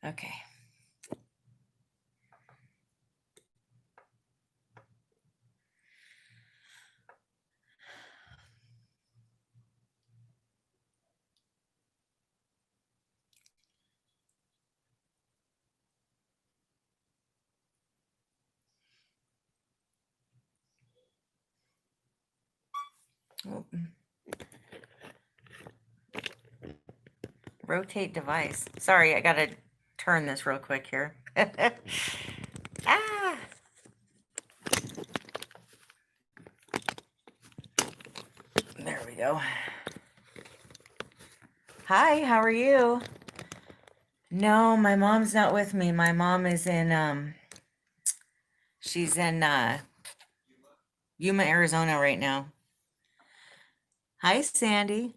Okay. Oh. Rotate device. Sorry, I gotta turn this real quick here. Ah! There we go. Hi, how are you? No, my mom's not with me. My mom is in she's in Yuma, Arizona right now. Hi, Sandy.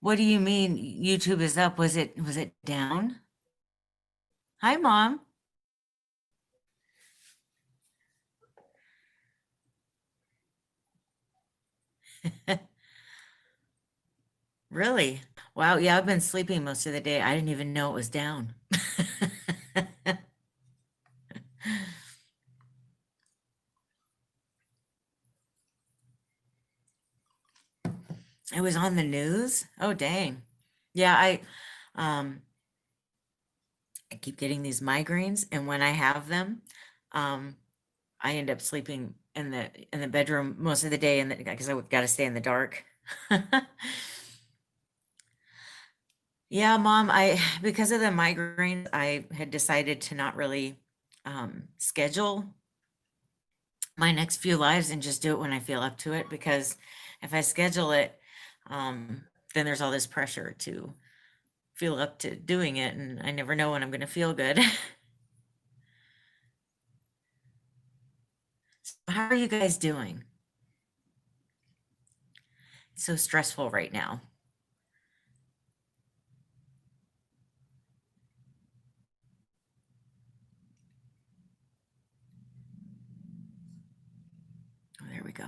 What do you mean YouTube is up? Was it down? Hi, Mom. Really? Wow, yeah, I've been sleeping most of the day. I didn't even know it was down. It was on the news? Oh, dang. Yeah, um I keep getting these migraines, and when I have them, um I end up sleeping in the bedroom most of the day, and because I've got to stay in the dark. Yeah, Mom, I because of the migraines, I had decided to not really schedule my next few lives and just do it when I feel up to it, because if I schedule it, then there's all this pressure to feel up to doing it, and I never know when I'm going to feel good. How are you guys doing? It's so stressful right now. Oh, there we go.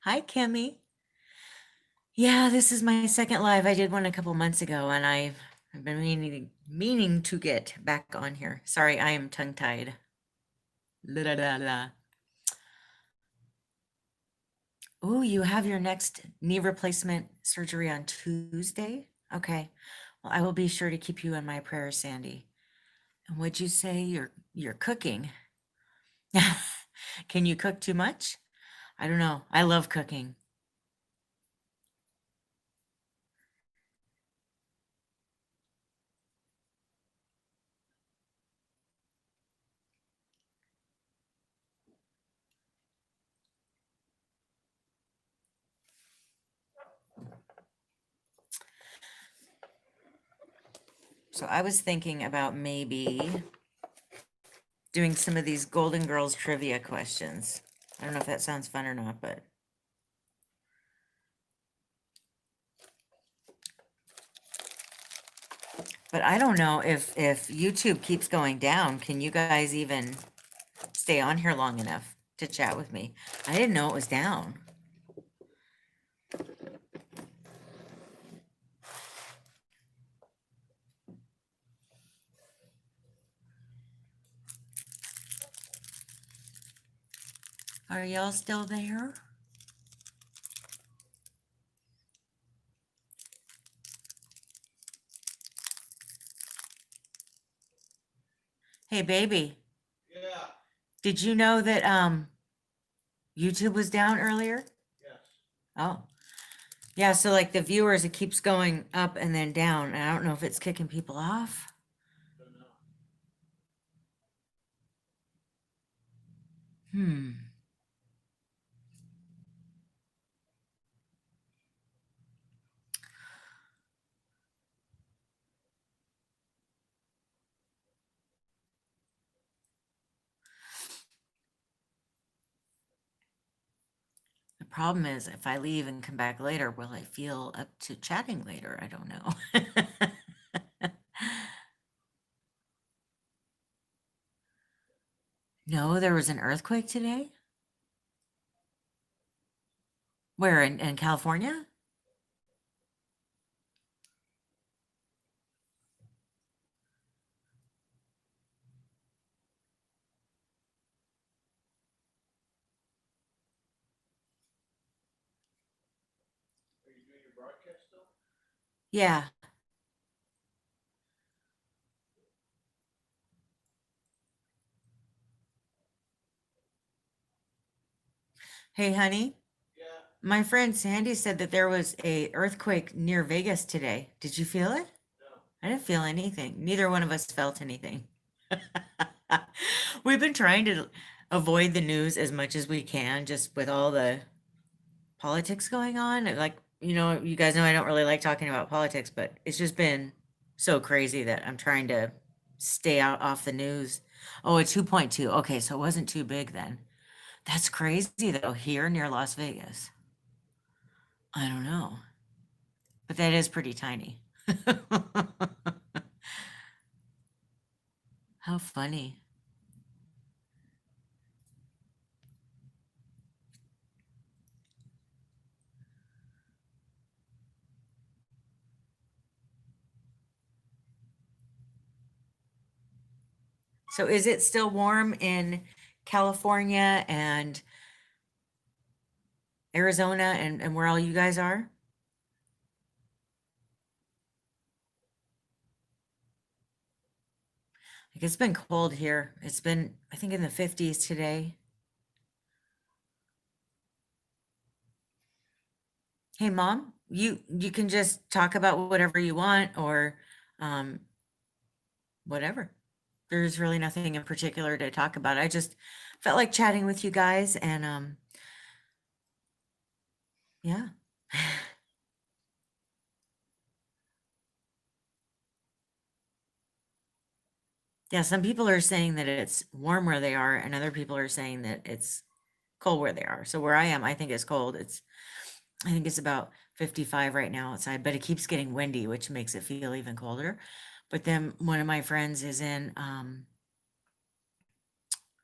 Hi, Kimmy. Yeah, this is my second live. I did one a couple months ago, and I've been meaning to get back on here. Sorry, I am tongue-tied. La la la la. Oh, you have your next knee replacement surgery on Tuesday? Okay. Well, I will be sure to keep you in my prayers, Sandy. And would you say you're cooking? Can you cook too much? I don't know. I love cooking. So I was thinking about maybe doing some of these Golden Girls trivia questions. I don't know if that sounds fun or not, but I don't know if YouTube keeps going down, can you guys even stay on here long enough to chat with me? I didn't know it was down. Are y'all still there? Hey, baby. Yeah. Did you know that YouTube was down earlier? Yes. Oh. Yeah, so like the viewers, it keeps going up and then down. And I don't know if it's kicking people off. Don't know. The problem is if I leave and come back later, will I feel up to chatting later? I don't know. No, there was an earthquake today? Where, in California? Yeah. Hey, honey, my friend Sandy said that there was a earthquake near Vegas today. Did you feel it? I didn't feel anything. Neither one of us felt anything. We've been trying to avoid the news as much as we can, just with all the politics going on. Like, you guys know I don't really like talking about politics, but it's just been so crazy that I'm trying to stay out off the news. Oh, a 2.2. Okay, so it wasn't too big then. That's crazy though, here near Las Vegas. I don't know, but that is pretty tiny. How funny. So is it still warm in California and Arizona and where all you guys are? Like it's been cold here. It's been, I think, in the 50s today. Hey, Mom, you can just talk about whatever you want or um whatever. There's really nothing in particular to talk about. I just felt like chatting with you guys and yeah. Yeah, some people are saying that it's warm where they are, and other people are saying that it's cold where they are. So where I am, I think it's cold. I think it's about 55 right now outside, but it keeps getting windy, which makes it feel even colder. But then one of my friends is in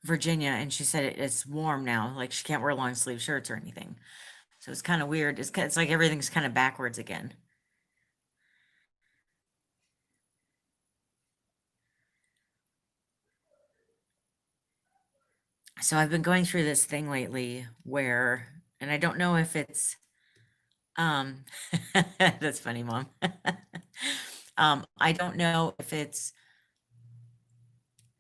Virginia, and she said it's warm now. Like she can't wear long sleeve shirts or anything. So it's kind of weird. It's like everything's kind of backwards again. So I've been going through this thing lately where, and I don't know if it's Um, that's funny, Mom. I don't know if it's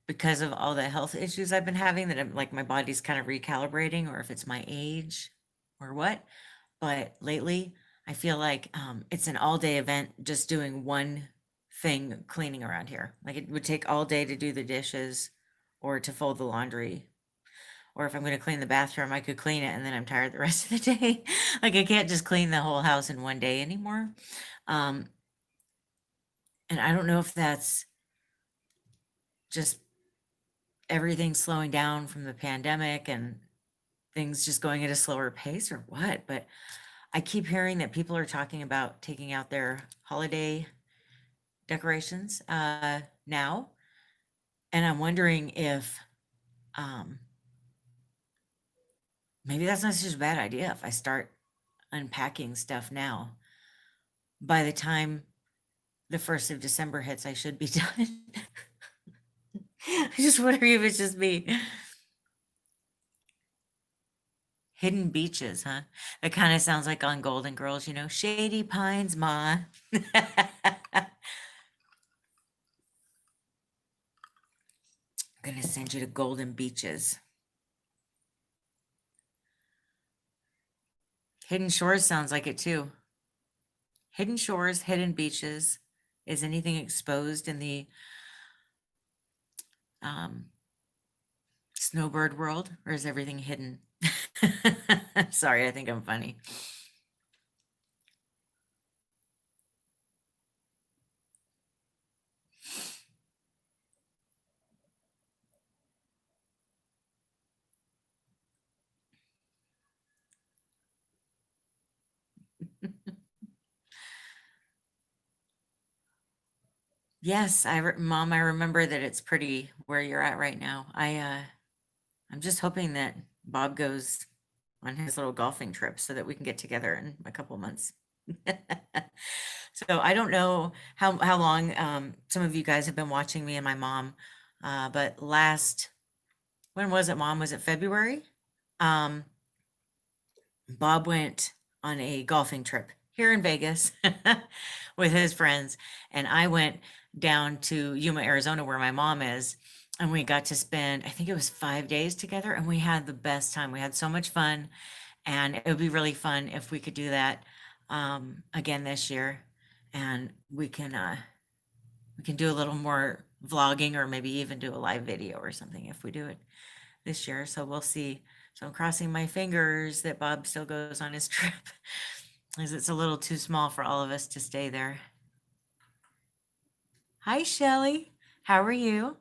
because of all the health issues I've been having that I'm like my body's kind of recalibrating, or if it's my age or what. But lately, I feel like it's an all day event just doing one thing cleaning around here. Like it would take all day to do the dishes or to fold the laundry. Or if I'm going to clean the bathroom, I could clean it and then I'm tired the rest of the day. Like I can't just clean the whole house in one day anymore. Um, And I don't know if that's just everything slowing down from the pandemic and things just going at a slower pace or what, but I keep hearing that people are talking about taking out their holiday decorations now. And I'm wondering if um, maybe that's not such a bad idea if I start unpacking stuff now. By the time the 1st of December hits, I should be done. I just wonder if it's just me. Hidden beaches, huh? That kind of sounds like on Golden Girls, Shady Pines, Ma. I'm gonna send you to Golden Beaches. Hidden Shores sounds like it too. Hidden Shores, Hidden Beaches. Is anything exposed in the um, snowbird world, or is everything hidden? Sorry, I think I'm funny. Yes, Mom, I remember that it's pretty where you're at right now. I'm just hoping that Bob goes on his little golfing trip so that we can get together in a couple months. So I don't know how long some of you guys have been watching me and my mom, but when was it, Mom? Was it February? Um, Bob went on a golfing trip here in Vegas with his friends, and I went down to Yuma, Arizona, where my mom is, and we got to spend, I think it was 5 days together, and we had the best time. We had so much fun, and it would be really fun if we could do that again this year, and we can do a little more vlogging or maybe even do a live video or something if we do it this year. So we'll see. So I'm crossing my fingers that Bob still goes on his trip because it's a little too small for all of us to stay there. Hi, Shelly. How are you?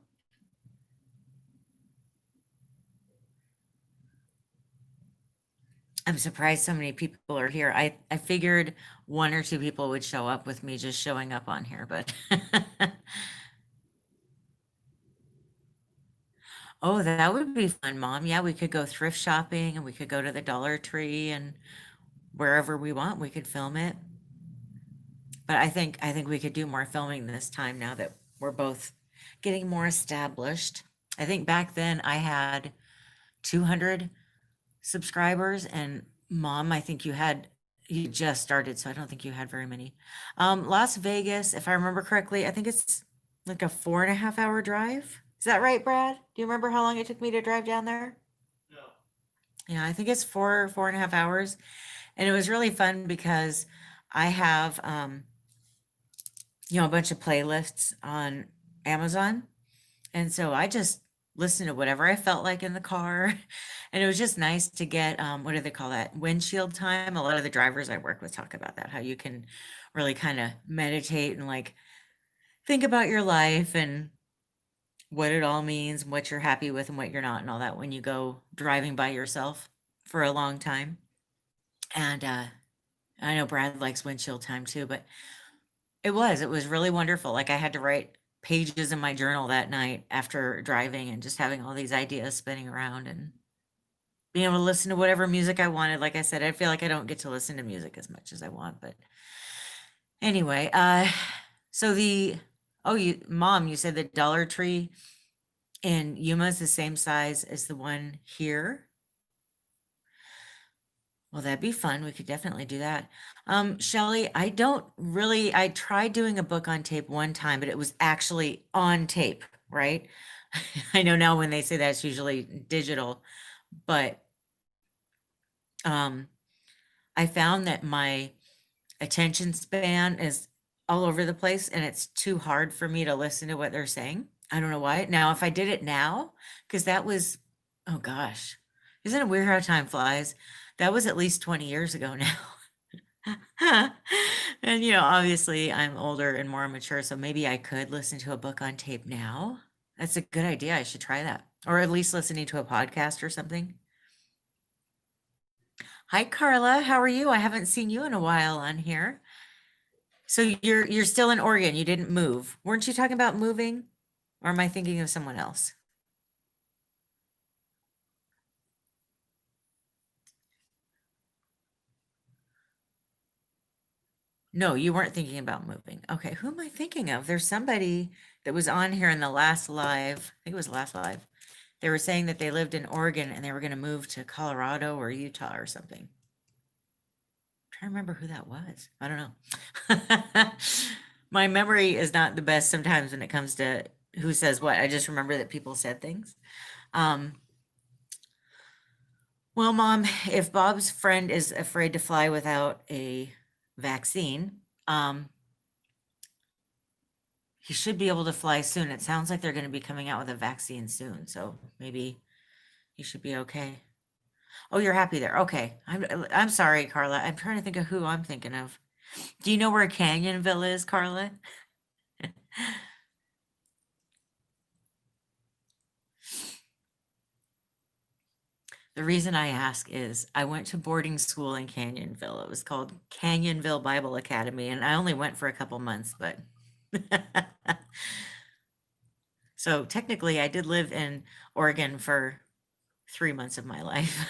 I'm surprised so many people are here. I figured one or two people would show up with me just showing up on here, but oh, that would be fun, Mom. Yeah, we could go thrift shopping and we could go to the Dollar Tree and wherever we want, we could film it. But I think we could do more filming this time now that we're both getting more established. I think back then I had 200 subscribers, and Mom, I think you just started, so I don't think you had very many. Las Vegas, if I remember correctly, I think it's like a 4.5 hour drive. Is that right, Brad? Do you remember how long it took me to drive down there? Yeah, I think it's 4.5 hours. And it was really fun because I have a bunch of playlists on Amazon. And so I just listened to whatever I felt like in the car. And it was just nice to get, what do they call that? Windshield time. A lot of the drivers I work with talk about that, how you can really kind of meditate and like think about your life and what it all means, and what you're happy with and what you're not, and all that when you go driving by yourself for a long time. And I know Brad likes windshield time too, but it was really wonderful. Like I had to write pages in my journal that night after driving and just having all these ideas spinning around and being able to listen to whatever music I wanted. Like I said, I feel like I don't get to listen to music as much as I want, but anyway, so Mom, you said the Dollar Tree in Yuma is the same size as the one here. Well, that'd be fun. We could definitely do that. Shelley, I tried doing a book on tape one time, but it was actually on tape, right? I know now when they say that it's usually digital, but um, I found that my attention span is all over the place and it's too hard for me to listen to what they're saying. I don't know why. Now, if I did it now, because oh gosh, isn't it weird how time flies? That was at least 20 years ago now. And, obviously I'm older and more mature, so maybe I could listen to a book on tape now. That's a good idea. I should try that. Or at least listening to a podcast or something. Hi, Carla. How are you? I haven't seen you in a while on here. So you're still in Oregon. You didn't move. Weren't you talking about moving? Or am I thinking of someone else? No, you weren't thinking about moving. Okay, who am I thinking of? There's somebody that was on here in the last live. I think it was the last live. They were saying that they lived in Oregon and they were going to move to Colorado or Utah or something. I'm trying to remember who that was. I don't know. My memory is not the best sometimes when it comes to who says what. I just remember that people said things. Um, well, Mom, if Bob's friend is afraid to fly without a vaccine, he should be able to fly soon. It sounds like they're going to be coming out with a vaccine soon, so maybe he should be okay. Oh, you're happy there. Okay. I'm sorry, Carla. I'm trying to think of who I'm thinking of. Do you know where Canyonville is, Carla? The reason I ask is I went to boarding school in Canyonville. It was called Canyonville Bible Academy, and I only went for a couple months, but so technically I did live in Oregon for 3 months of my life.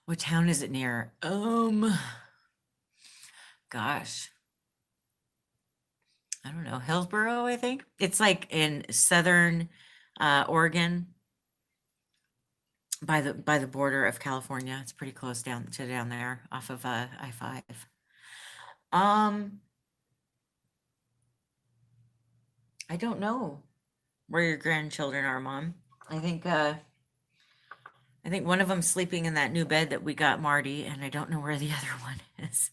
What town is it near? Gosh, I don't know. Hillsboro, I think. It's like in southern Oregon by the border of California. It's pretty close down there off of I-5. Um, I don't know where your grandchildren are, Mom. I think uh I think one of them's sleeping in that new bed that we got Marty, and I don't know where the other one is.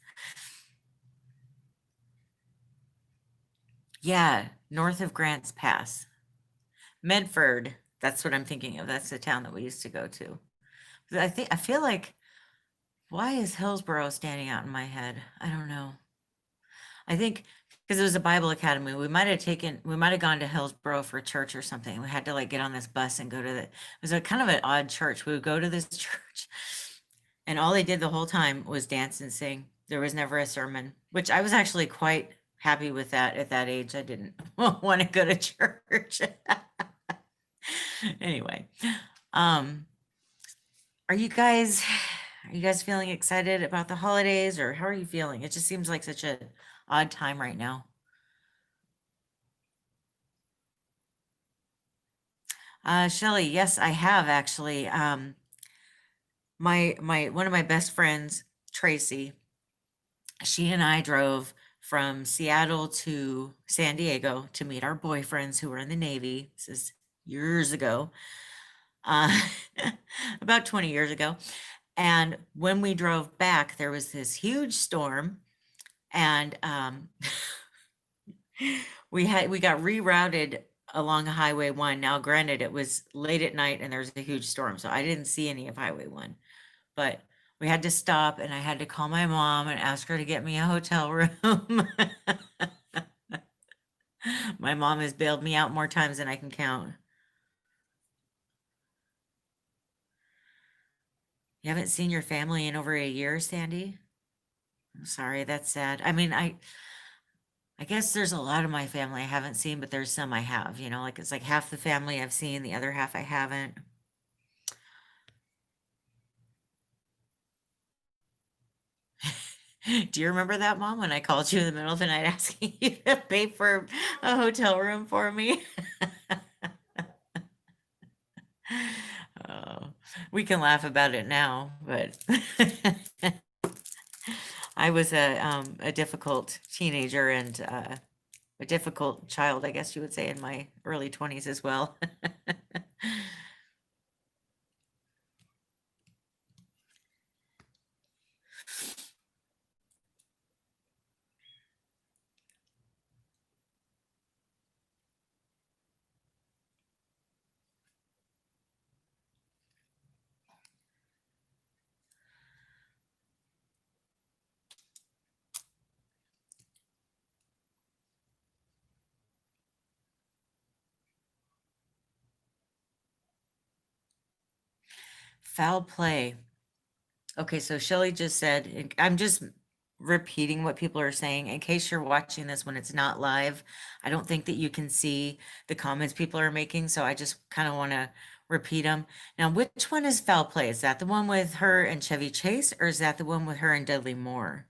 Yeah, north of Grants Pass. Medford. That's what I'm thinking of. That's the town that we used to go to. But I feel like why is Hillsboro standing out in my head? I don't know. I think because it was a Bible Academy, we might have gone to Hillsboro for church or something. We had to like get on this bus and go to it was a kind of an odd church. We would go to this church and all they did the whole time was dance and sing. There was never a sermon, which I was actually quite happy with that at that age. I didn't want to go to church. Anyway, um, are you guys feeling excited about the holidays or how are you feeling? It just seems like such a odd time right now. Shelly, yes, I have actually. My one of my best friends, Tracy, she and I drove from Seattle to San Diego to meet our boyfriends who were in the Navy. This is years ago, uh, about 20 years ago. And when we drove back, there was this huge storm, and we got rerouted along Highway 1. Now, granted, it was late at night and there was a huge storm, so I didn't see any of Highway 1. But we had to stop and I had to call my mom and ask her to get me a hotel room. My mom has bailed me out more times than I can count. You haven't seen your family in over a year, Sandy? I'm sorry, that's sad. I mean, I guess there's a lot of my family I haven't seen, but there's some I have, like it's like half the family I've seen, the other half I haven't. Do you remember that, Mom, when I called you in the middle of the night asking you to pay for a hotel room for me? Oh, we can laugh about it now, but I was a difficult teenager and a difficult child, I guess you would say, in my early 20s as well. Foul play. Okay, so Shelly just said, and I'm just repeating what people are saying in case you're watching this when it's not live. I don't think that you can see the comments people are making, so I just kind of want to repeat them. Now, which one is foul play? Is that the one with her and Chevy Chase, or is that the one with her and Dudley Moore?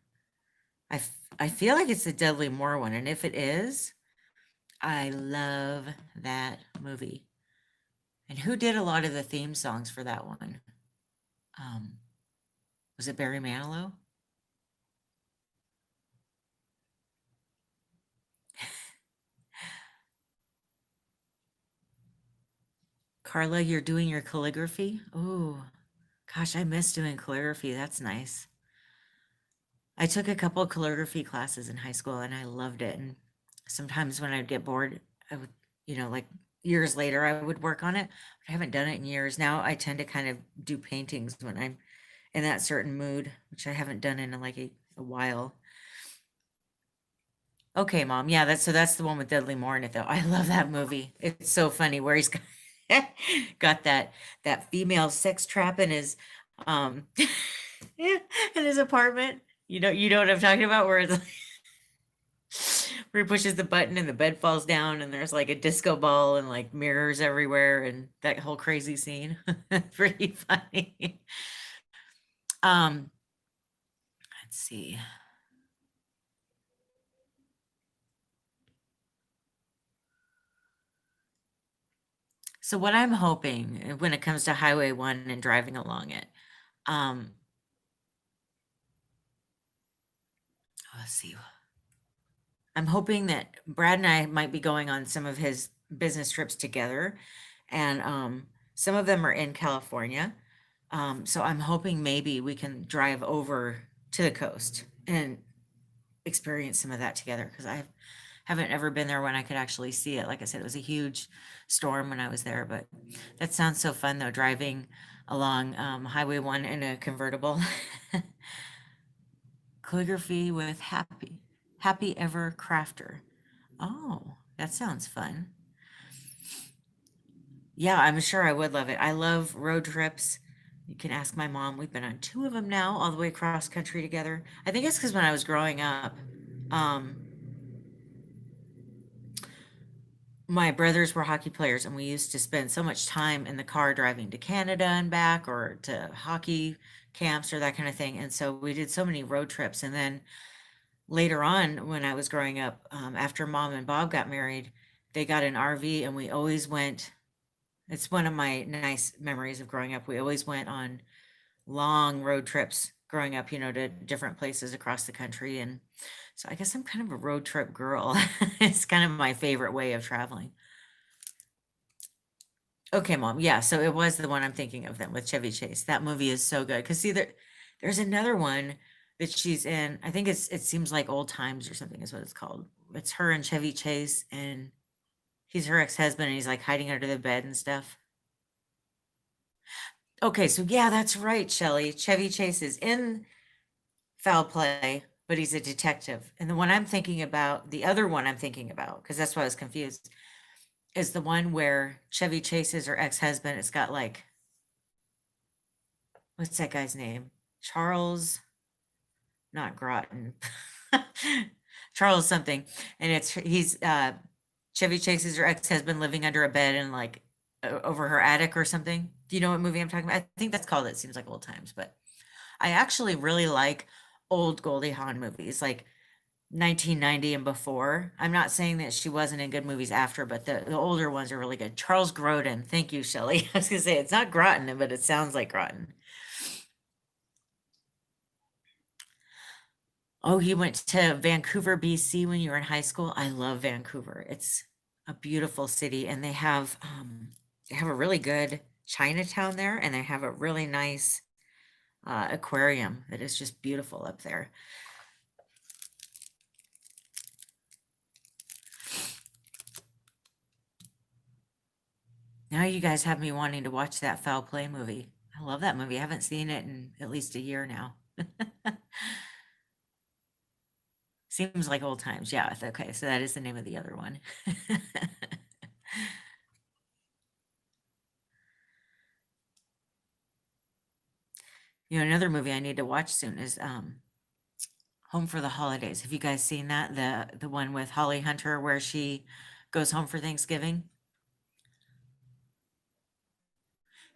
I feel like it's the Dudley Moore one, and if it is, I love that movie. And who did a lot of the theme songs for that one? Um, was it Barry Manilow? Carla, you're doing your calligraphy? Oh, gosh, I miss doing calligraphy. That's nice. I took a couple of calligraphy classes in high school and I loved it. And sometimes when I'd get bored, I would like years later I would work on it. I haven't done it in years. Now I tend to kind of do paintings when I'm in that certain mood, which I haven't done in like a while. Okay, mom. Yeah, that's the one with Dudley Moore in it though. I love that movie. It's so funny where he's got, got that female sex trap in his um in his apartment. You know what I'm talking about where it's where he pushes the button and the bed falls down and there's like a disco ball and like mirrors everywhere and that whole crazy scene. Pretty funny. Um, let's see. So what I'm hoping when it comes to Highway 1 and driving along it, um, let's see. I'm hoping that Brad and I might be going on some of his business trips together, and some of them are in California. So I'm hoping maybe we can drive over to the coast and experience some of that together because I haven't ever been there when I could actually see it. Like I said, it was a huge storm when I was there, but that sounds so fun though, driving along Highway 1 in a convertible. Calligraphy with Happy Ever Crafter. Oh, that sounds fun. Yeah, I'm sure I would love it. I love road trips. You can ask my mom. We've been on two of them now, all the way across country together. I think it's because when I was growing up, um, my brothers were hockey players, and we used to spend so much time in the car driving to Canada and back or to hockey camps or that kind of thing. And so we did so many road trips. And then later on, when I was growing up, after mom and Bob got married, they got an RV and we always went. It's one of my nice memories of growing up. We always went on long road trips growing up, to different places across the country. And so I guess I'm kind of a road trip girl. It's kind of my favorite way of traveling. Okay, mom. Yeah, so it was the one I'm thinking of then with Chevy Chase. That movie is so good. Cause see there's another one that she's in. I think it seems like old times or something is what it's called. It's her and Chevy Chase and he's her ex-husband and he's like hiding under the bed and stuff. Okay, so yeah, that's right, Shelley. Chevy Chase is in Foul Play, but he's a detective. And the one I'm thinking about, the other one I'm thinking about, because that's why I was confused, is the one where Chevy Chase is her ex-husband. It's got like, what's that guy's name? Charles, not Groton. Charles something. And he's Chevy Chase is her ex-husband living under a bed and like over her attic or something. Do you know what movie I'm talking about? I think that's called It Seems Like Old Times, but I actually really like old Goldie Hawn movies, like 1990 and before. I'm not saying that she wasn't in good movies after, but the older ones are really good. Charles Grodin. Thank you, Shelley. I was gonna say it's not Groton, but it sounds like Groton. Oh, you went to Vancouver, BC when you were in high school? I love Vancouver. It's a beautiful city and they have a really good Chinatown there and they have a really nice aquarium that is just beautiful up there. Now you guys have me wanting to watch that Foul Play movie. I love that movie. I haven't seen it in at least a year now. Seems like old times. Yeah. Okay. So that is the name of the other one. Another movie I need to watch soon is Home for the Holidays. Have you guys seen that? The one with Holly Hunter where she goes home for Thanksgiving?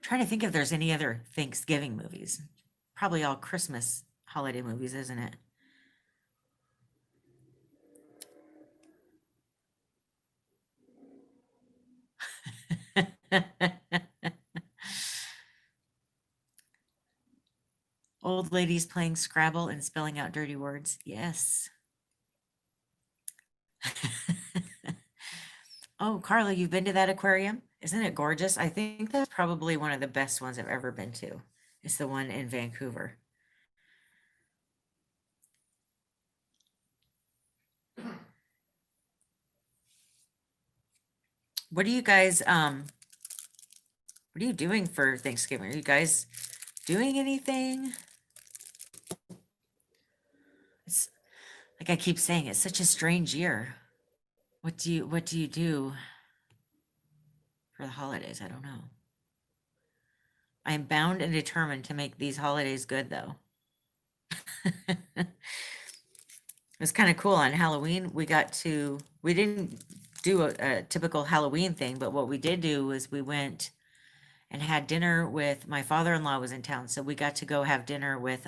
Trying to think if there's any other Thanksgiving movies. Probably all Christmas holiday movies, isn't it? Old ladies playing Scrabble and spelling out dirty words. Yes. Oh, Carla, you've been to that aquarium? Isn't it gorgeous? I think that's probably one of the best ones I've ever been to. It's the one in Vancouver. What are you guys, what are you doing for Thanksgiving? Are you guys doing anything? It's like I keep saying, it's such a strange year. What do you do for the holidays? I don't know. I am bound and determined to make these holidays good though. It was kind of cool on Halloween. We didn't do a typical Halloween thing, but what we did do was we went and had dinner with my father-in-law was in town. So we got to go have dinner with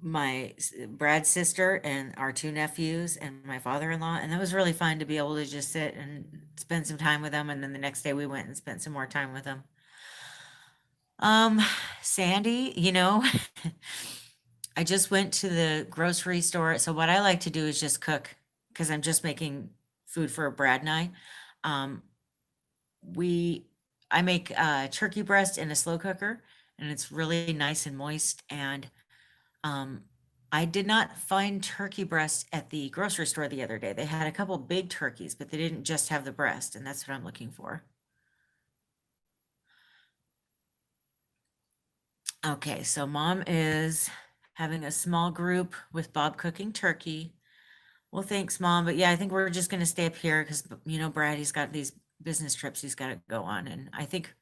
Brad's sister and our two nephews and my father-in-law. And that was really fun to be able to just sit and spend some time with them. And then the next day we went and spent some more time with them. Um, Sandy, I just went to the grocery store. So what I like to do is just cook because I'm just making food for Brad and I. Um, I make turkey breast in a slow cooker and it's really nice and moist. And I did not find turkey breast at the grocery store the other day. They had a couple big turkeys, but they didn't just have the breast, and that's what I'm looking for. Okay, so mom is having a small group with Bob cooking turkey. Well, thanks, mom. But yeah, I think we're just gonna stay up here because Brad, he's got these business trips he's got to go on, and I think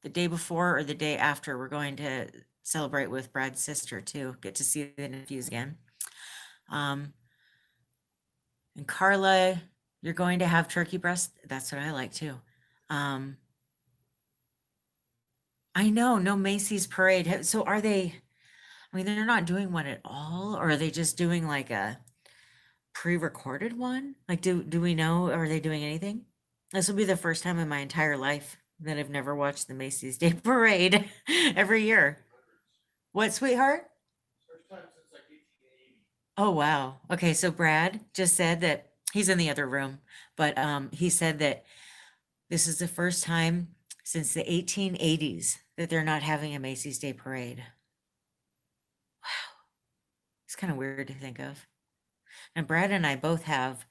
the day before or the day after, we're going to celebrate with Brad's sister too. Get to see the nephews again. And Carla, you're going to have turkey breast. That's what I like too. I know, no Macy's parade. So are they, I mean, they're not doing one at all, or are they just doing like a pre-recorded one? Like, do we know, are they doing anything? This will be the first time in my entire life that I've never watched the Macy's Day Parade every year. What, sweetheart? Oh, wow. Okay, so Brad just said that he's in the other room, but he said that this is the first time since the 1880s that they're not having a Macy's Day Parade. Wow. It's kind of weird to think of. And Brad and I both have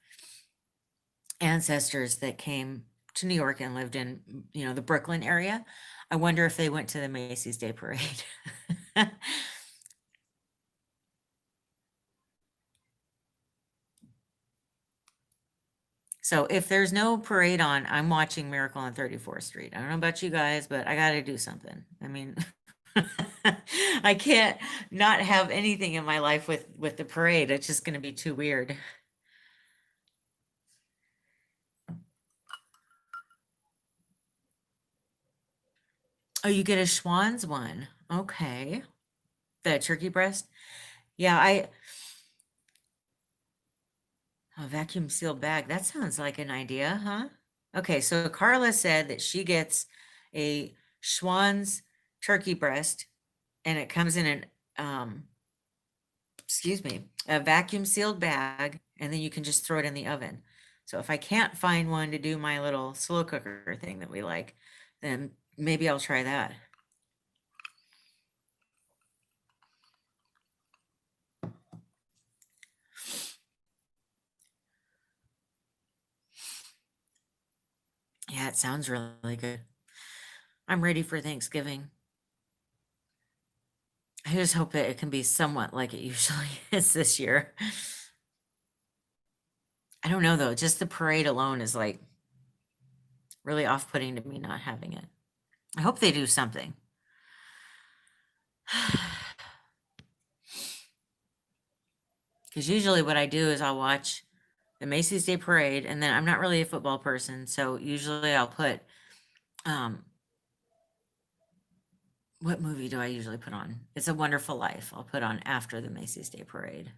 ancestors that came to New York and lived in, the Brooklyn area. I wonder if they went to the Macy's Day Parade. So if there's no parade on, I'm watching Miracle on 34th Street. I don't know about you guys, but I got to do something. I mean, I can't not have anything in my life with the parade. It's just going to be too weird. Oh, you get a Schwann's one. Okay. The turkey breast. Yeah, a vacuum sealed bag. That sounds like an idea, huh? Okay, so Carla said that she gets a Schwann's turkey breast and it comes in an excuse me, a vacuum sealed bag, and then you can just throw it in the oven. So if I can't find one to do my little slow cooker thing that we like, then maybe I'll try that. Yeah, it sounds really good. I'm ready for Thanksgiving. I just hope that it can be somewhat like it usually is this year. I don't know though, just the parade alone is like really off-putting to me not having it. I hope they do something. Because usually what I do is I'll watch the Macy's Day Parade, and then I'm not really a football person, so usually I'll put what movie do I usually put on? It's a Wonderful Life. I'll put on after the Macy's Day Parade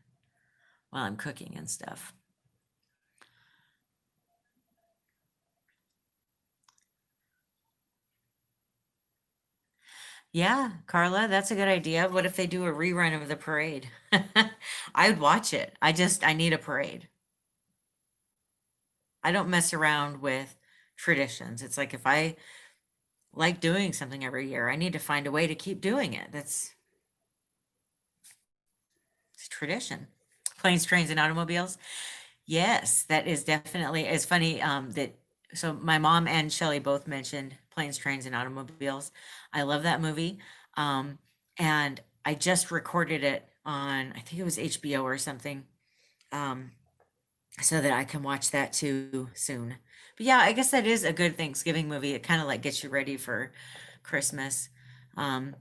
while I'm cooking and stuff. Yeah, Carla, that's a good idea. What if they do a rerun of the parade? I would watch it. I need a parade. I don't mess around with traditions. It's like if I like doing something every year, I need to find a way to keep doing it. It's tradition. Planes, trains, and automobiles. Yes, that is definitely, it's funny, that, so my mom and Shelley both mentioned Planes, Trains, and Automobiles. I love that movie. Um, and I just recorded it on, I think it was HBO or something, um, so that I can watch that too soon. But yeah, I guess that is a good Thanksgiving movie. It kind of like gets you ready for Christmas. Um,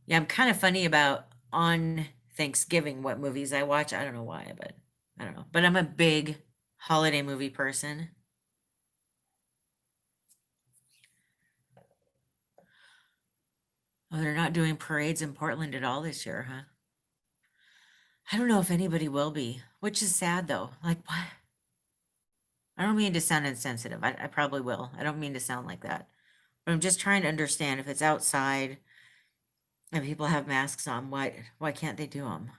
yeah, I'm kind of funny about on Thanksgiving what movies I watch. I don't know why, but I don't know. But I'm a big holiday movie person. Oh, they're not doing parades in Portland at all this year, huh? I don't know if anybody will be, which is sad though. Like, what? I don't mean to sound insensitive. I probably will. I don't mean to sound like that. But I'm just trying to understand if it's outside and people have masks on, why can't they do them?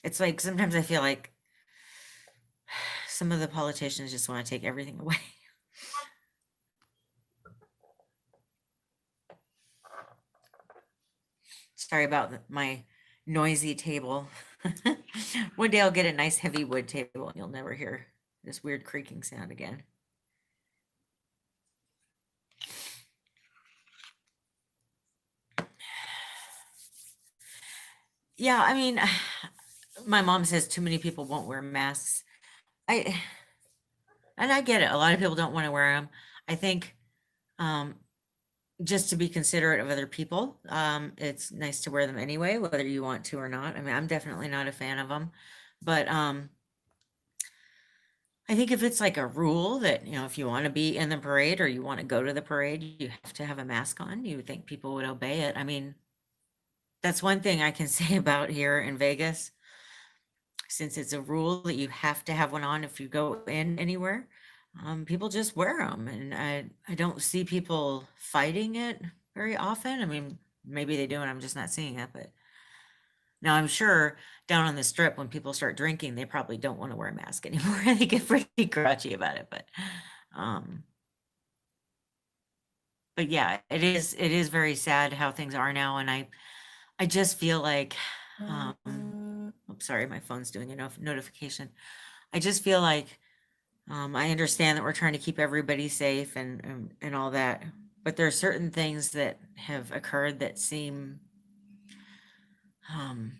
It's like sometimes I feel like some of the politicians just want to take everything away. Sorry about my noisy table. One day I'll get a nice heavy wood table and you'll never hear this weird creaking sound again. Yeah, I mean, my mom says too many people won't wear masks. I and I get it. A lot of people don't want to wear them. I think um just to be considerate of other people, it's nice to wear them anyway, whether you want to or not. I mean, I'm definitely not a fan of them, but I think if it's like a rule that, if you want to be in the parade or you want to go to the parade, you have to have a mask on, you would think people would obey it. I mean, that's one thing I can say about here in Vegas, since it's a rule that you have to have one on if you go in anywhere. People just wear them, and I don't see people fighting it very often. I mean, maybe they do, and I'm just not seeing it. But now I'm sure down on the strip, when people start drinking, they probably don't want to wear a mask anymore. They get pretty grouchy about it. Um, but yeah, it is very sad how things are now, and I just feel like, I'm sorry, my phone's doing a notification. I just feel like, I understand that we're trying to keep everybody safe and all that, but there are certain things that have occurred that seem, um,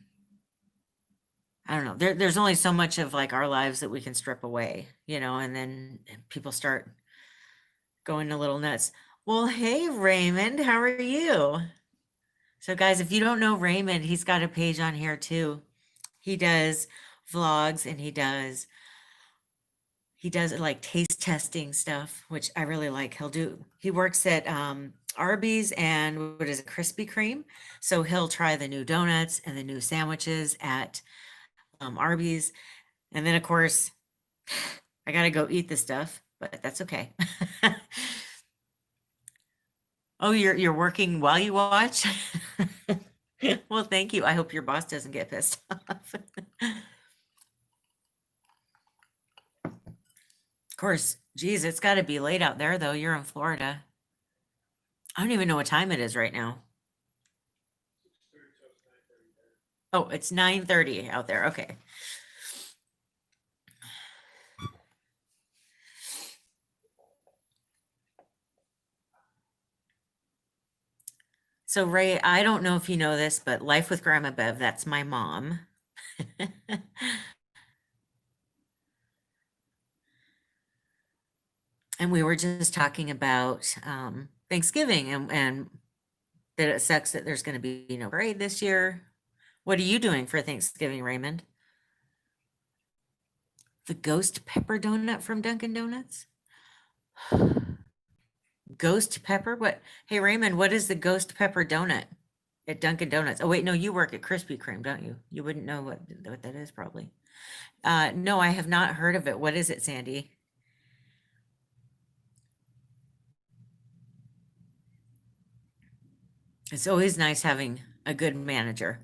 I don't know. There's only so much of like our lives that we can strip away, and then people start going a little nuts. Well, hey, Raymond, how are you? So, guys, if you don't know Raymond, he's got a page on here too. He does vlogs and he does like taste testing stuff, which I really like. He works at Arby's and what is it, Krispy Kreme. So he'll try the new donuts and the new sandwiches at Arby's. And then of course, I gotta go eat the stuff, but that's okay. Oh, you're working while you watch? Well, thank you. I hope your boss doesn't get pissed off. Of course, geez, it's got to be late out there though. You're in Florida. I don't even know what time it is right now. Oh, it's 9:30 out there. Okay. So Ray, I don't know if you know this, but Life with Grandma Bev, that's my mom. And we were just talking about Thanksgiving and that it sucks that there's going to be no parade this year. What are you doing for Thanksgiving, Raymond? The ghost pepper donut from Dunkin' Donuts? Ghost pepper? What? Hey, Raymond, what is the ghost pepper donut at Dunkin' Donuts? Oh, wait, no, you work at Krispy Kreme, don't you? You wouldn't know what that is, probably. No, I have not heard of it. What is it, Sandy? It's always nice having a good manager.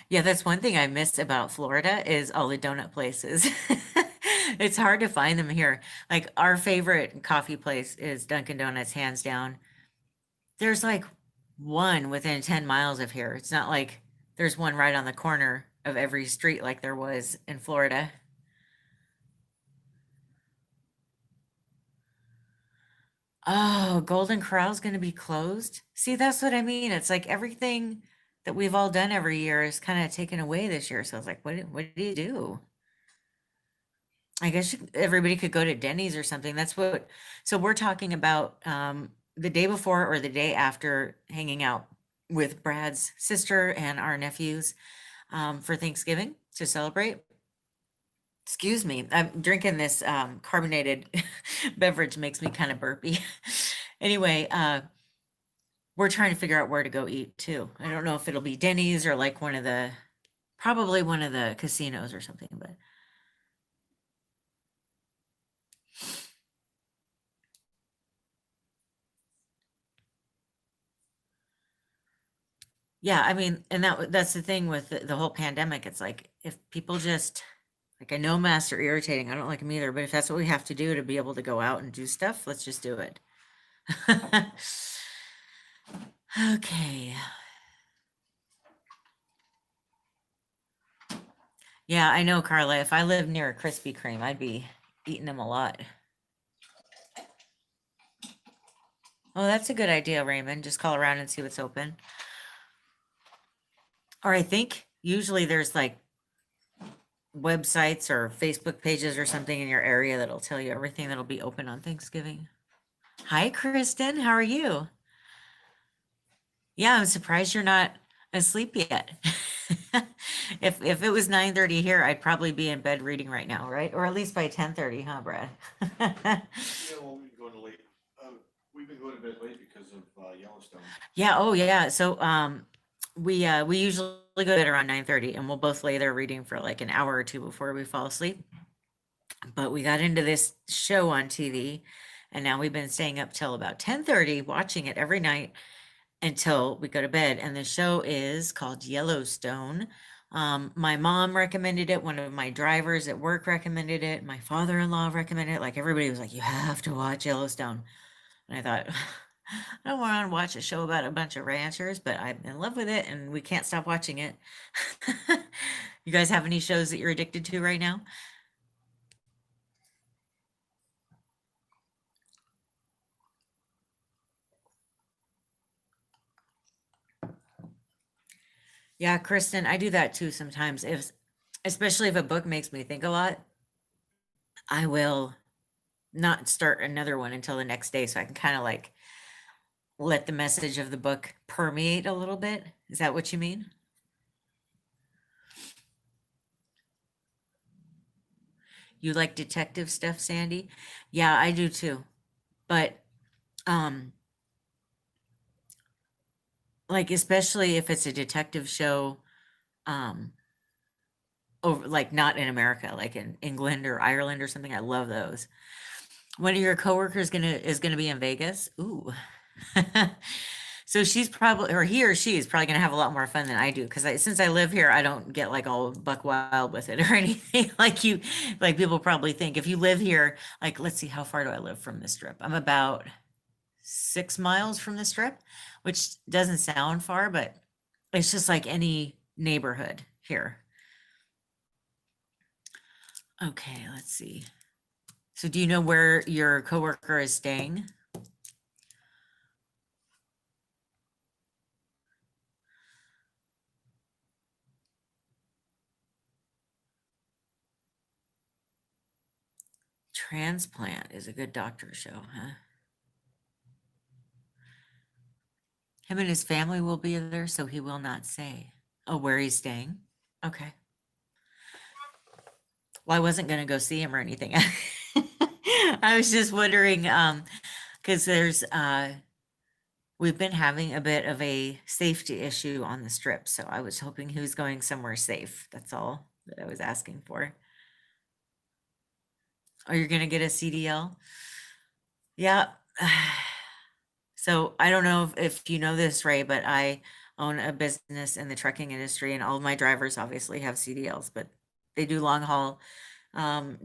Yeah, that's one thing I miss about Florida is all the donut places. It's hard to find them here. Like our favorite coffee place is Dunkin' Donuts, hands down. There's like one within 10 miles of here. It's not like there's one right on the corner of every street like there was in Florida. Oh, Golden Corral's going to be closed? See, that's what I mean. It's like everything that we've all done every year is kind of taken away this year. So I was like, what do you do? I guess everybody could go to Denny's or something. That's what, so we're talking about the day before or the day after hanging out with Brad's sister and our nephews for Thanksgiving to celebrate. Excuse me, I'm drinking this carbonated beverage, makes me kind of burpy. Anyway, we're trying to figure out where to go eat too. I don't know if it'll be Denny's or like probably one of the casinos or something, but yeah, I mean, and that's the thing with the whole pandemic. It's like if people just like I know masks are irritating. I don't like them either, but if that's what we have to do to be able to go out and do stuff, let's just do it. Okay. Yeah, I know, Carla. If I lived near a Krispy Kreme, I'd be eating them a lot. Oh, that's a good idea, Raymond. Just call around and see what's open. Or I think usually there's like websites or Facebook pages or something in your area that'll tell you everything that'll be open on Thanksgiving. Hi, Kristen. How are you? Yeah, I'm surprised you're not asleep yet. If it was 9:30 here, I'd probably be in bed reading right now, right? Or at least by 10:30, huh, Brad? Yeah, well, we've been going to late. We've been going to bed late because of Yellowstone. Yeah, oh yeah. So we usually go to bed around 9:30 and we'll both lay there reading for like an hour or two before we fall asleep. But we got into this show on TV and now we've been staying up till about 10:30 watching it every night until we go to bed. And the show is called Yellowstone. My mom recommended it. One of my drivers at work recommended it. My father-in-law recommended it. Like everybody was like, you have to watch Yellowstone. And I thought, I don't want to watch a show about a bunch of ranchers, but I'm in love with it and we can't stop watching it. You guys have any shows that you're addicted to right now? Yeah, Kristen, I do that too sometimes. Especially if a book makes me think a lot, I will not start another one until the next day so I can kind of like let the message of the book permeate a little bit. Is that what you mean? You like detective stuff, Sandy? Yeah, I do too. But um like especially if it's a detective show um over like not in America, like in England or Ireland or something. I love those. One of your coworkers gonna be in Vegas. Ooh. So she's probably, or he or she is probably gonna have a lot more fun than I do because since I live here, I don't get like all buck wild with it or anything like you, like people probably think. If you live here, like let's see, how far do I live from the strip? I'm about 6 miles from the strip, which doesn't sound far, but it's just like any neighborhood here. Okay, let's see. So do you know where your coworker is staying? Transplant is a good doctor show, huh? Him and his family will be there, so he will not say. Oh, where he's staying? Okay. Well, I wasn't gonna go see him or anything. I was just wondering, because we've been having a bit of a safety issue on the strip, so I was hoping he was going somewhere safe. That's all that I was asking for. Are you gonna get a CDL? Yeah. So I don't know if you know this, Ray, but I own a business in the trucking industry and all of my drivers obviously have CDLs, but they do long haul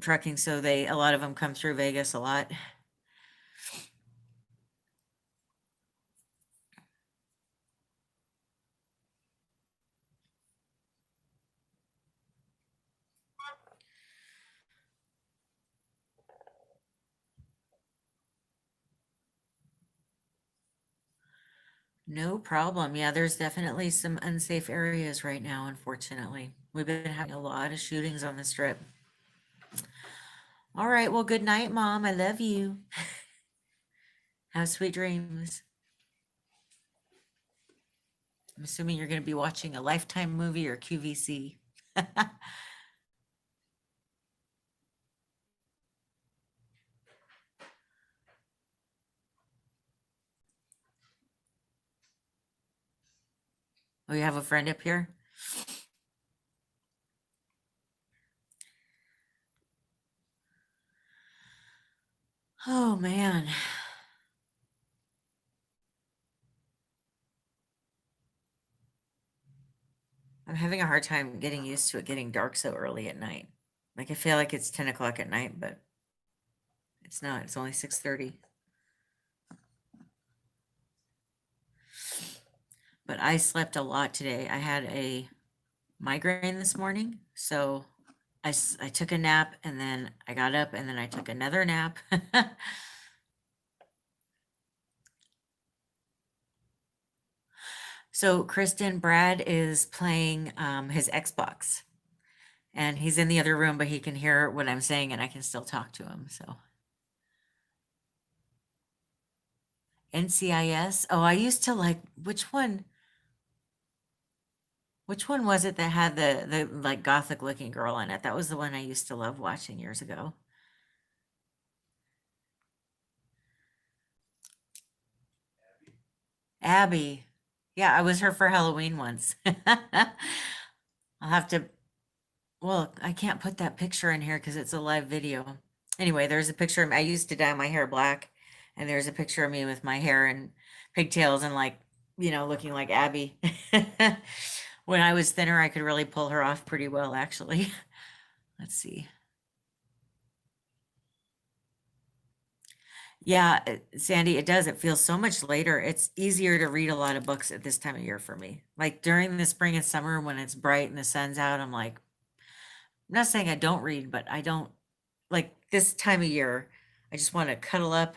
trucking, so a lot of them come through Vegas a lot. No problem. Yeah, there's definitely some unsafe areas right now, unfortunately. We've been having a lot of shootings on the strip. All right, well, good night, Mom. I love you. Have sweet dreams. I'm assuming you're going to be watching a Lifetime movie or QVC. Oh, you have a friend up here? Oh, man. I'm having a hard time getting used to it getting dark so early at night. Like I feel like it's 10 o'clock at night, but it's not. It's only 6:30. But I slept a lot today. I had a migraine this morning, so I took a nap and then I got up and then I took another nap. So Kristen, Brad is playing his Xbox and he's in the other room, but he can hear what I'm saying and I can still talk to him. So NCIS. Oh, I used to like which one? Which one was it that had the like gothic looking girl in it? That was the one I used to love watching years ago. Abby. Yeah, I was her for Halloween once. I'll have to, well, I can't put that picture in here because it's a live video. Anyway, there's a picture of me. I used to dye my hair black, and there's a picture of me with my hair and pigtails and like, looking like Abby. When I was thinner, I could really pull her off pretty well, actually. Let's see. Yeah, Sandy, it does. It feels so much later. It's easier to read a lot of books at this time of year for me. Like during the spring and summer when it's bright and the sun's out, I'm like, I'm not saying I don't read, but I don't like this time of year. I just want to cuddle up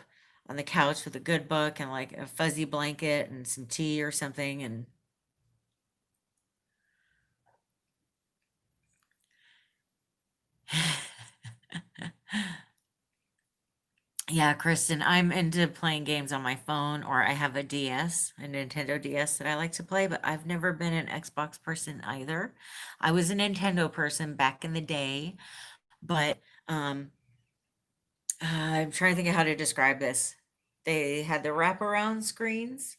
on the couch with a good book and like a fuzzy blanket and some tea or something. And yeah, Kristen, I'm into playing games on my phone or I have a DS, a Nintendo DS that I like to play, but I've never been an Xbox person either. I was a Nintendo person back in the day, but um I'm trying to think of how to describe this. They had the wraparound screens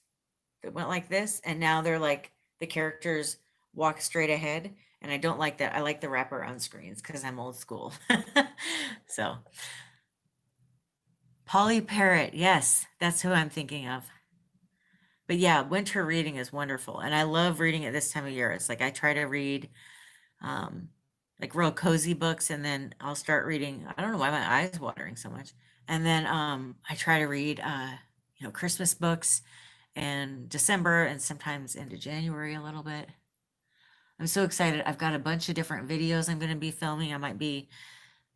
that went like this, and now they're like the characters walk straight ahead, and I don't like that. I like the wraparound screens because I'm old school. So, Polly Parrot, yes, that's who I'm thinking of. But yeah, winter reading is wonderful, and I love reading at this time of year. It's like I try to read um, like real cozy books, and then I'll start reading. I don't know why my eyes watering so much. And then I try to read Christmas books in December and sometimes into January a little bit. I'm so excited. I've got a bunch of different videos I'm going to be filming. I might be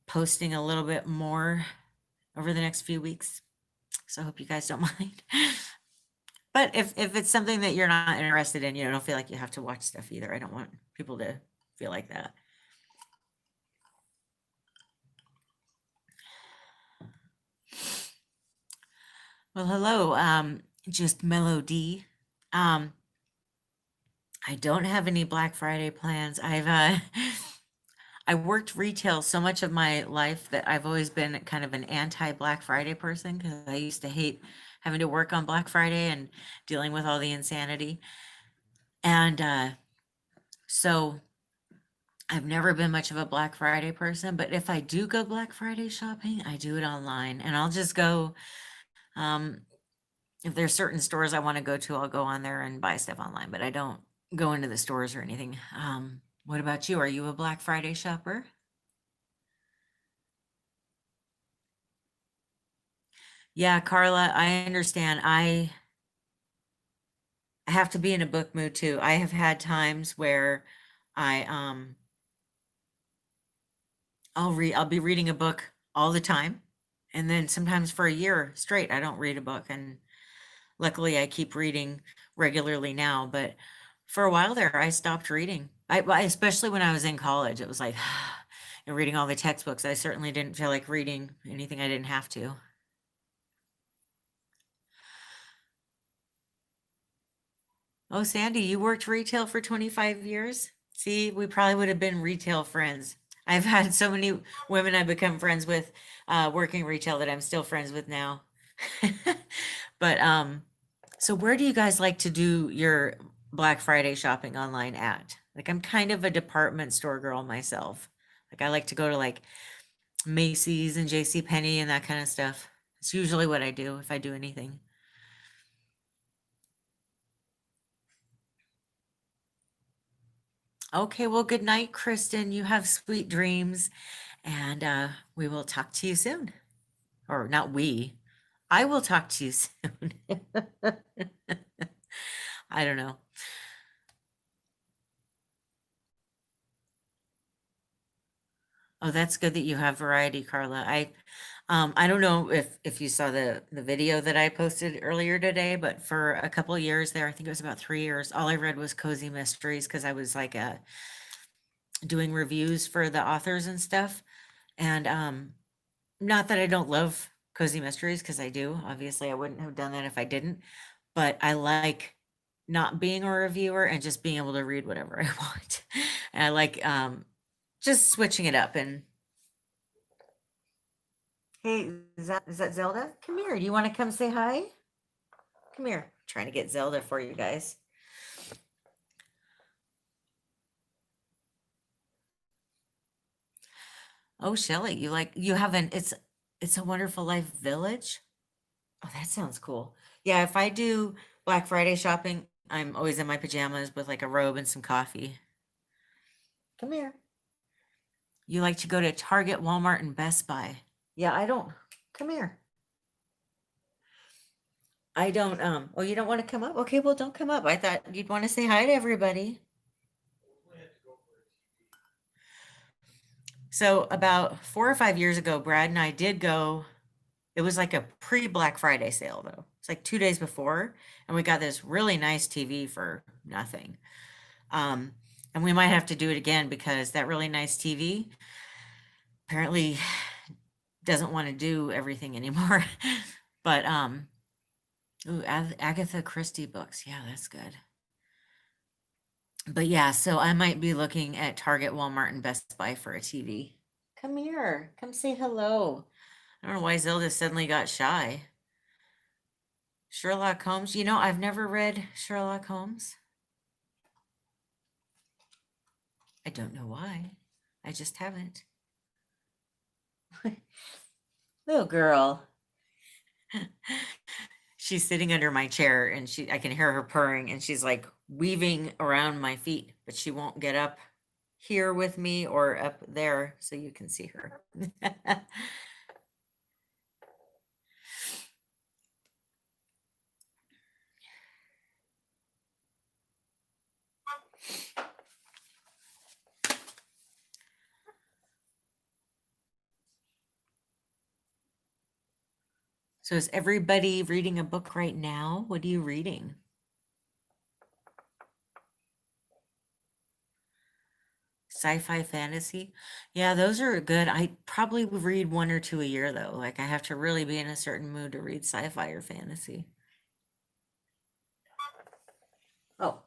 posting a little bit more over the next few weeks. So I hope you guys don't mind. But if it's something that you're not interested in, don't feel like you have to watch stuff either. I don't want people to feel like that. Well, hello, just Melody. Um, I don't have any Black Friday plans. I worked retail so much of my life that I've always been kind of an anti-Black Friday person because I used to hate having to work on Black Friday and dealing with all the insanity. And so I've never been much of a Black Friday person, but if I do go Black Friday shopping, I do it online and I'll just go, um, if there's certain stores I want to go to, I'll go on there and buy stuff online, but I don't go into the stores or anything. What about you? Are you a Black Friday shopper? Yeah, Carla, I understand. I have to be in a book mood too. I have had times where I I'll be reading a book all the time, and then sometimes for a year straight I don't read a book, and Luckily, I keep reading regularly now, but for a while there, I stopped reading. Especially when I was in college, it was like, and reading all the textbooks. I certainly didn't feel like reading anything I didn't have to. Oh, Sandy, you worked retail for 25 years? See, we probably would have been retail friends. I've had so many women I've become friends with working retail that I'm still friends with now. But so where do you guys like to do your Black Friday shopping online at? Like I'm kind of a department store girl myself. Like I like to go to like Macy's and JC Penney and that kind of stuff. It's usually what I do if I do anything. Okay, well, good night, Kristen. You have sweet dreams, and we will talk to you soon. Or not we. I will talk to you soon. I don't know. Oh, that's good that you have variety, Carla. I don't know if you saw the video that I posted earlier today, but for a couple years there, I think it was about 3 years, all I read was cozy mysteries because I was like doing reviews for the authors and stuff. And not that I don't love cozy mysteries because I do. Obviously, I wouldn't have done that if I didn't, but I like not being a reviewer and just being able to read whatever I want. And I like just switching it up. And hey, is that Zelda? Come here. Do you want to come say hi? Come here. Trying to get Zelda for you guys. Oh, Shelly, you have it's a wonderful life village. Oh, that sounds cool. Yeah, if I do Black Friday shopping, I'm always in my pajamas with like a robe and some coffee. Come here. You like to go to Target, Walmart, and Best Buy. Yeah, I don't. Come here. I don't, oh, you don't want to come up? Okay, well, don't come up. I thought you'd want to say hi to everybody. So about 4 or 5 years ago, Brad and I did go. It was like a pre-Black Friday sale though. It's like 2 days before, and we got this really nice TV for nothing. Um, and we might have to do it again because that really nice TV apparently doesn't want to do everything anymore. But ooh, Agatha Christie books. Yeah, that's good. But yeah, so I might be looking at Target, Walmart, and Best Buy for a TV. Come here. Come say hello. I don't know why Zelda suddenly got shy. Sherlock Holmes. You know, I've never read Sherlock Holmes. I don't know why. I just haven't. Little girl. She's sitting under my chair and I can hear her purring and she's like weaving around my feet, but she won't get up here with me or up there so you can see her. So is everybody reading a book right now? What are you reading? Sci-fi fantasy? Yeah, those are good. I probably would read one or two a year though. Like I have to really be in a certain mood to read sci-fi or fantasy. Oh,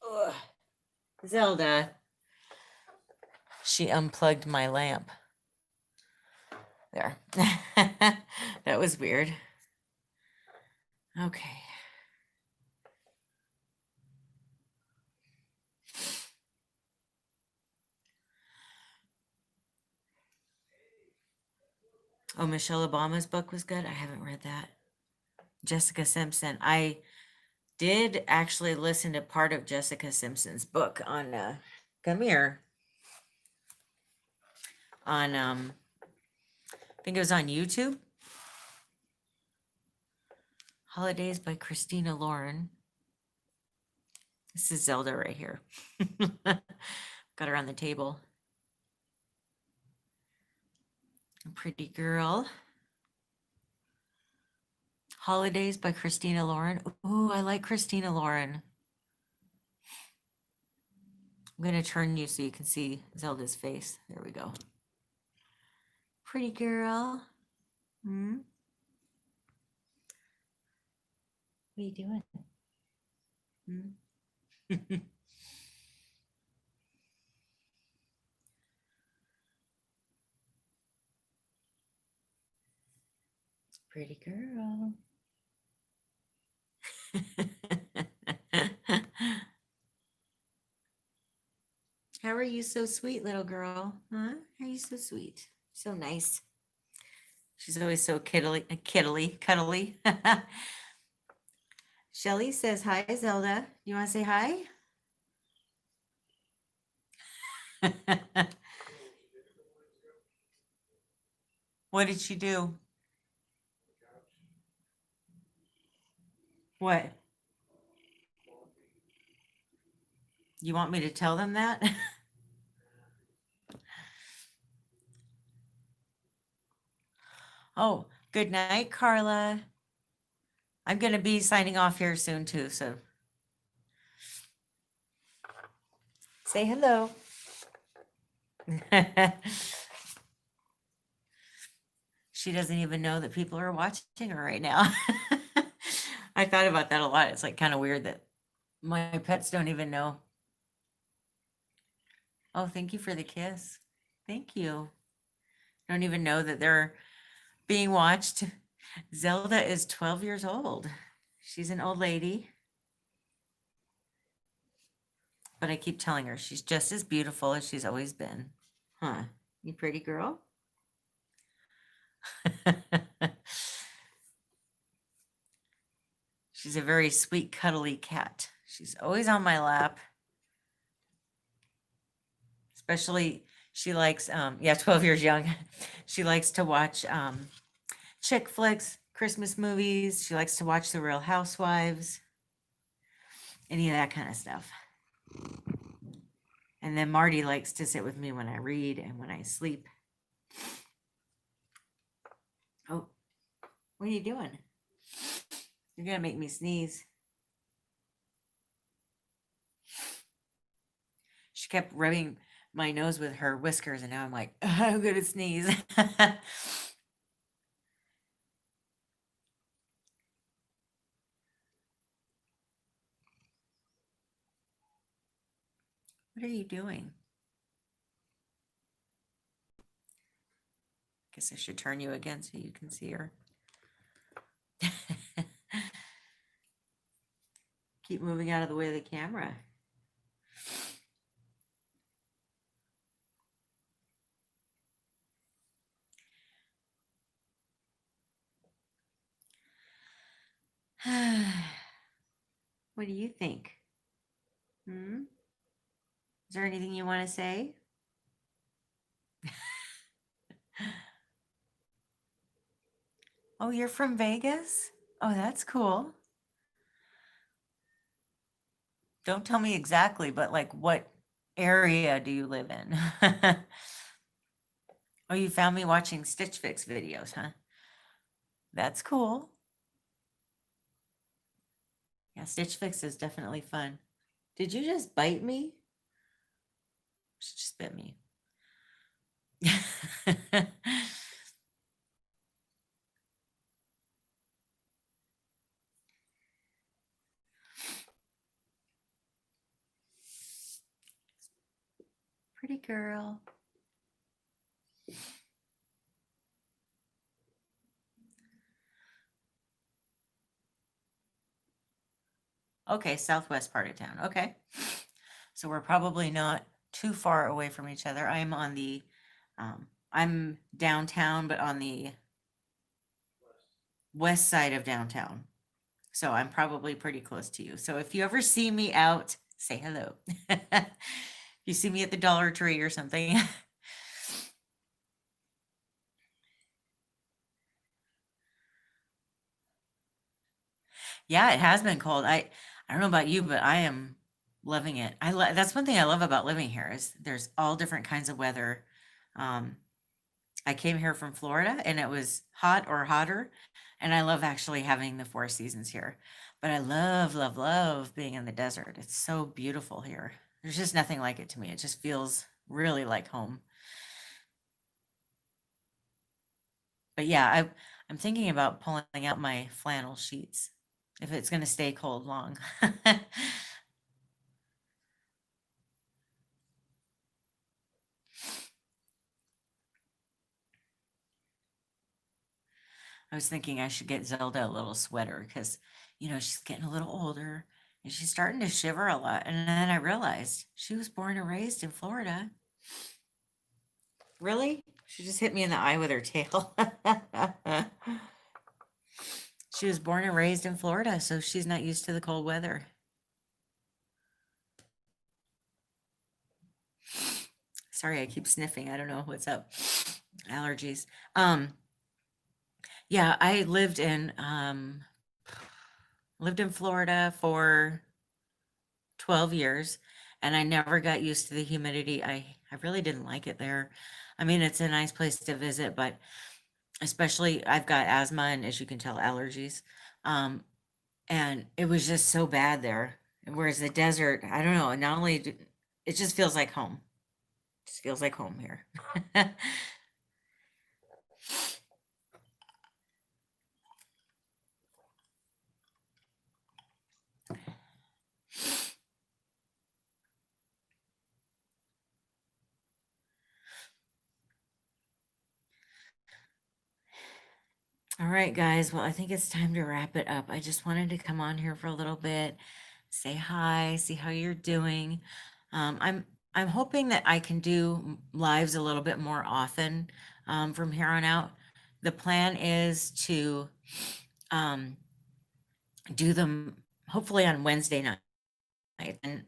ugh. Zelda. She unplugged my lamp. There. That was weird. Okay. Oh, Michelle Obama's book was good. I haven't read that. Jessica Simpson. I did actually listen to part of Jessica Simpson's book on come here on I think it was on YouTube. Holidays by Christina Lauren. This is Zelda right here. Got her on the table. Pretty girl. Holidays by Christina Lauren. Ooh, I like Christina Lauren. I'm going to turn you so you can see Zelda's face. There we go. Pretty girl. Hmm? What are you doing? Hmm? Pretty girl. How are you so sweet, little girl? Huh? How are you so sweet? So nice. She's always so cuddly. Shelly says, hi, Zelda. You want to say hi? What did she do? What? You want me to tell them that? Oh, good night, Carla. I'm going to be signing off here soon too, so say hello. She doesn't even know that people are watching her right now. I thought about that a lot. It's like kind of weird that my pets don't even know. Oh, thank you for the kiss. Thank you. Don't even know that they're being watched. Zelda is 12 years old. She's an old lady. But I keep telling her she's just as beautiful as she's always been. Huh? You pretty girl? She's a very sweet, cuddly cat. She's always on my lap. Especially, she likes, 12 years young. She likes to watch chick flicks, Christmas movies. She likes to watch The Real Housewives, any of that kind of stuff. And then Marty likes to sit with me when I read and when I sleep. Oh, what are you doing? You're going to make me sneeze. She kept rubbing my nose with her whiskers, and now I'm like, I'm going to sneeze. What are you doing? Guess I should turn you again so you can see her. Keep moving out of the way of the camera. What do you think? Is there anything you want to say? Oh, you're from Vegas? Oh, that's cool. Don't tell me exactly, but like what area do you live in? Oh, you found me watching Stitch Fix videos, huh? That's cool. Yeah, Stitch Fix is definitely fun. Did you just bite me? She just bit me. Pretty girl. Okay, southwest part of town. Okay. So we're probably not too far away from each other. I'm on the, I'm downtown, but on the west side of downtown. So I'm probably pretty close to you. So if you ever see me out, say hello. You see me at the Dollar Tree or something. Yeah, it has been cold. I don't know about you, but I am loving it. That's one thing I love about living here is there's all different kinds of weather. Um, I came here from Florida and it was hot or hotter. And I love actually having the 4 seasons here. But I love, love, love being in the desert. It's so beautiful here. There's just nothing like it to me. It just feels really like home. But yeah, I'm thinking about pulling out my flannel sheets if it's going to stay cold long. I was thinking I should get Zelda a little sweater because, she's getting a little older and she's starting to shiver a lot. And then I realized she was born and raised in Florida. Really? She just hit me in the eye with her tail. She was born and raised in Florida, so she's not used to the cold weather. Sorry, I keep sniffing. I don't know what's up. Allergies. Yeah, I lived in Florida for 12 years and I never got used to the humidity. I really didn't like it there. I mean, it's a nice place to visit, but especially I've got asthma and, as you can tell, allergies. Um, and it was just so bad there. Whereas the desert, I don't know, not only it just feels like home. It just feels like home here. All right, guys. Well, I think it's time to wrap it up. I just wanted to come on here for a little bit, say hi, see how you're doing. I'm hoping that I can do lives a little bit more often from here on out. The plan is to um, do them hopefully on Wednesday night, and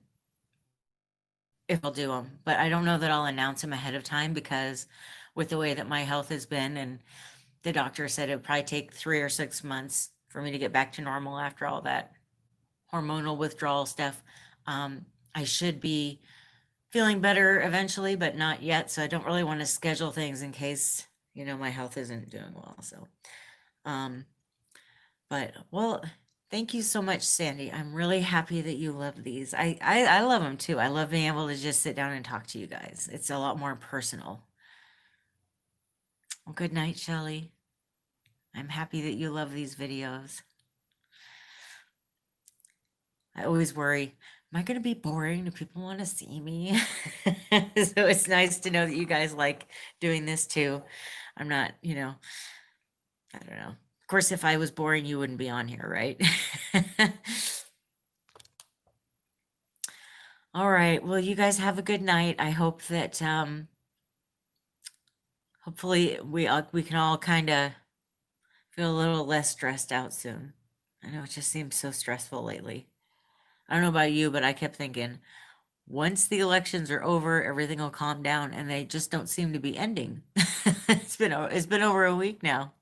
if I'll do them, but I don't know that I'll announce them ahead of time because with the way that my health has been, and the doctor said it would probably take 3 or 6 months for me to get back to normal after all that hormonal withdrawal stuff. I should be feeling better eventually, but not yet. So I don't really want to schedule things in case, my health isn't doing well. So, but well, thank you so much, Sandy. I'm really happy that you love these. I love them too. I love being able to just sit down and talk to you guys. It's a lot more personal. Well, good night, Shelley. I'm happy that you love these videos. I always worry, am I going to be boring? Do people want to see me? So it's nice to know that you guys like doing this too. I'm not, I don't know. Of course, if I was boring, you wouldn't be on here, right? All right. Well, you guys have a good night. I hope that hopefully we can all kind of feel a little less stressed out soon. I know it just seems so stressful lately. I don't know about you, but I kept thinking once the elections are over, everything will calm down, and they just don't seem to be ending. It's been over a week now.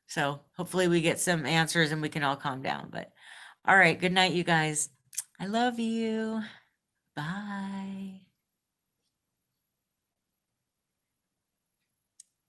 So hopefully we get some answers and we can all calm down. But all right, good night, you guys. I love you. Bye.